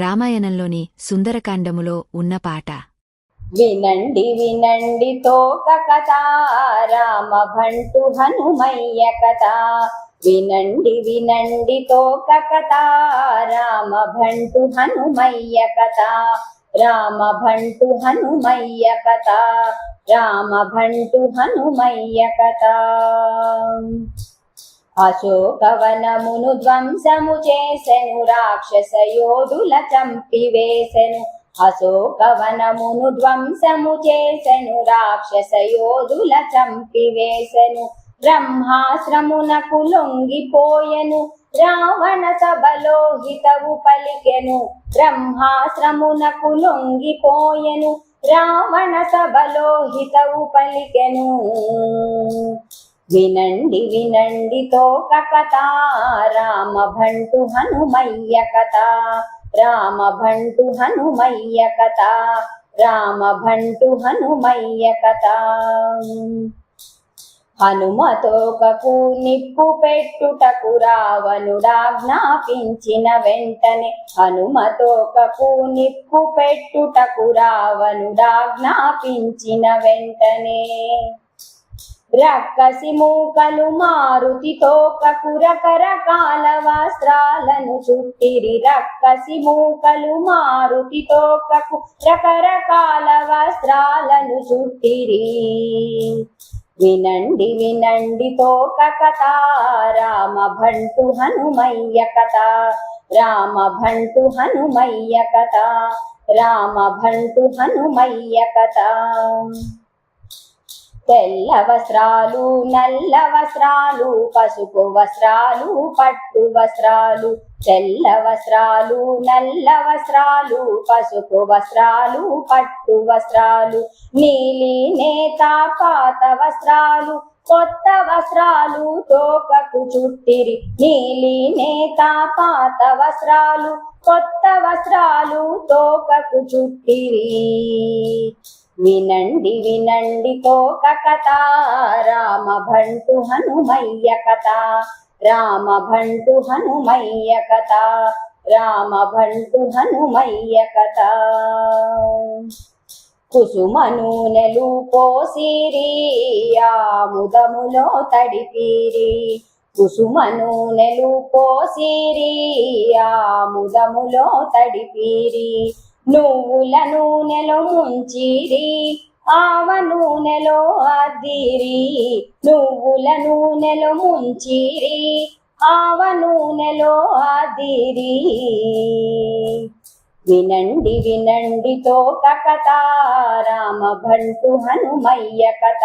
రామాయణంలోని సుందరకాండములో ఉన్న పాట. వినండి వినండి తోక కథ, రామభంటు హనుమయ్య కథ. వినండి వినండి తోక కథ, రామభంటు హనుమయ్య కథ. రామభంటు హనుమయ్య కథ, రామభంటు హనుమయ్య కథ. అశోకవనమును ధ్వంసము చేసెను, రాక్షస యోధుల చంపివేసెను. అశోకవనమును ధ్వంసము చేసెను, రాక్షస యోధుల చంపివేసెను. బ్రహ్మాశ్రమునకు లొంగిపోయెను, రావణ సభలో హితవు పలికెను. బ్రహ్మాశ్రమునకు లొంగిపోయెను, రావణ సభలో హితవు పలికెను. వినండి వినండి తోక కథ, రామభంటు హనుమయ్య కథ. రామభంటు హనుమయ్య కథ, రామభంటు హనుమయ్య కథ. హనుమతోకకు నిప్పు పెట్టుటకు రావణుడాజ్ఞాపించిన వెంటనే. హనుమతోకకు నిప్పు పెట్టుటకు రావణుడాజ్ఞాపించిన వెంటనే. రక్కసి మూకలు మారుతి తోకకు రకరకాల వస్త్రాలను చుట్టిరి. రక్కసి మూకలు మారుతి తోకకు రకరకాల వస్త్రాలను చుట్టిరి. వినండి వినండి తోక కథ, రామభంటు హనుమయ్య కథ. రామభంటు హనుమయ్య కథ, రామభంటు హనుమయ్య కథ. తెల్ల వస్త్రాలు నల్ల వస్త్రాలు, పసుపు వస్త్రాలు పట్టు వస్త్రాలు. తెల్ల వస్త్రాలు నల్ల వస్త్రాలు, పసుపు వస్త్రాలు పట్టు వస్త్రాలు. నీలి నేత పాత వస్త్రాలు, కొత్త వస్త్రాలు తోకకు చుట్టిరి. నీలి నేత పాత వస్త్రాలు, కొత్త వస్త్రాలు తోకకు చుట్టిరి. వినండి వినండి తోక కథ, రామభంటు హనుమయ్య కథ. రామభంటు హనుమయ్య కథ, రామభంటు హనుమయ్య కథ. కుసుమ నూనెలు పోసిరి, ఆముదములో తడిపిరి. కుసుమ నూనెలు పోసిరి, ఆముదములో తడిపిరి. నువ్వుల నూనెలో ముంచిరి, ఆవ నూనెలో అద్దిరి. నువ్వుల నూనెలో ముంచిరి, ఆవ నూనెలో అద్దిరి. వినండి వినండి తోక కథ, రామభంటు హనుమయ్య కథ.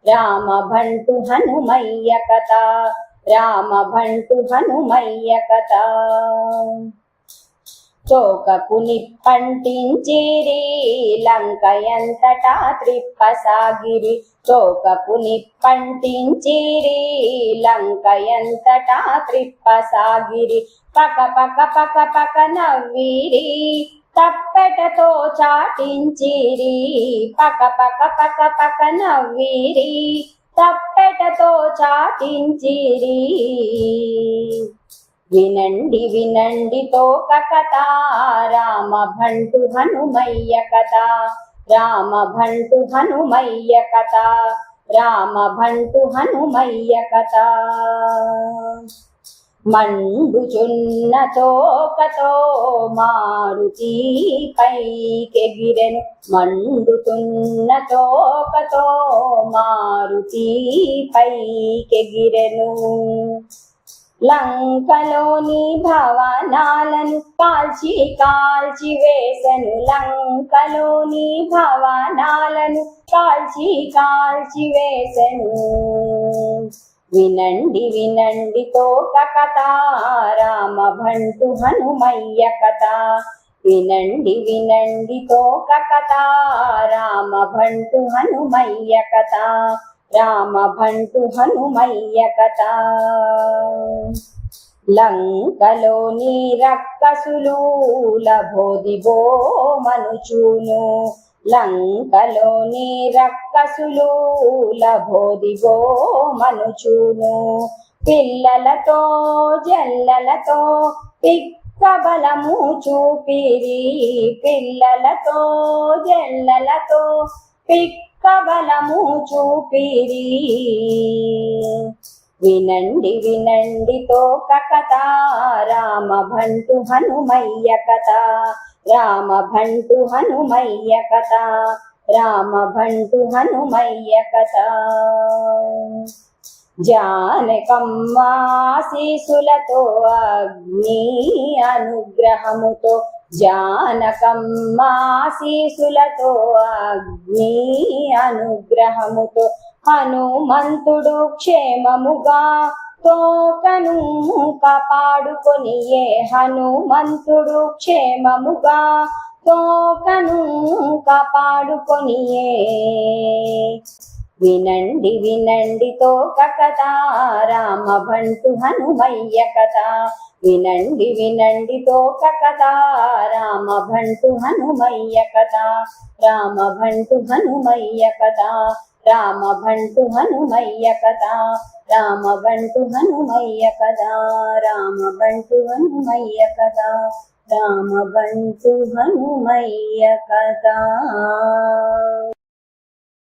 రామభంటు హనుమయ్య కథ, రామభంటు హనుమయ్య కథ. తోకకు నిప్పంటించిరి, లంకయంతటా త్రిప్పసాగిరి. తోకకు నిప్పంటించిరి, లంకయంతటా త్రిప్పసాగిరి. పక పక పక పక నవ్విరి, తప్పెటతో చాటించిరి. పక పక పక పక నవ్విరి, తప్పెటతో చాటించిరి. వినండి వినండి తోక కథ, రామభంటు హనుమయ్య కథ. రామభంటు హనుమయ్య కథ, రామభంటు హనుమయ్య కథ. మండుచున్న తోకతో మారుతి పైకెగిరెను. మండుతున్న తోకతో మారుతి పైకెగిరెను. లంకలోని భవనాలను కాల్చి కాల్చి వేసెను. లంకలోని భవనాలను కాల్చి కాల్చి వేసెను. వినండి వినండి తోక కథ, రామభంటు హనుమయ్య కథ. వినండి వినండి తోక కథ, రామభంటు హనుమయ్య కథ. రామభంటు హనుమయ్య కథ. లంకలోని రక్కసులు లభోదిబో మనుచూను. లంకలోని రక్కసులు లభోదిబో మనుచూను. పిల్లలతో జల్లలతో బలము చూపిరి పిల్లలతో జల్లలతో పిక్క బలము చూపిరి వినండి వినండి తోక కథ రామభంటు హనుమయ్య కథ రామభంటు హనుమయ్య కథ రామభంటు హనుమయ్య కథ జానకమ్మ ఆశీసులతో అగ్ని అనుగ్రహముతో జానకమ్మ ఆశీసులతో అగ్ని అనుగ్రహముతో హనుమంతుడు క్షేమముగా తోకను కాపాడుకొనియే హనుమంతుడు క్షేమముగా తోకను కాపాడుకొనియే వినండి వినండి తోక కథ రామభంటు హనుమయ్య కథ వినండి వినండి తోక కథ రామభంటు హనుమయ్య కథ రామభంటు హనుమయ్య కథ రామభంటు హనుమయ్య కథ రామభంటు హనుమయ్య కథ రామభంటు హనుమయ్య కథ రామభంటు హనుమయ్య కథ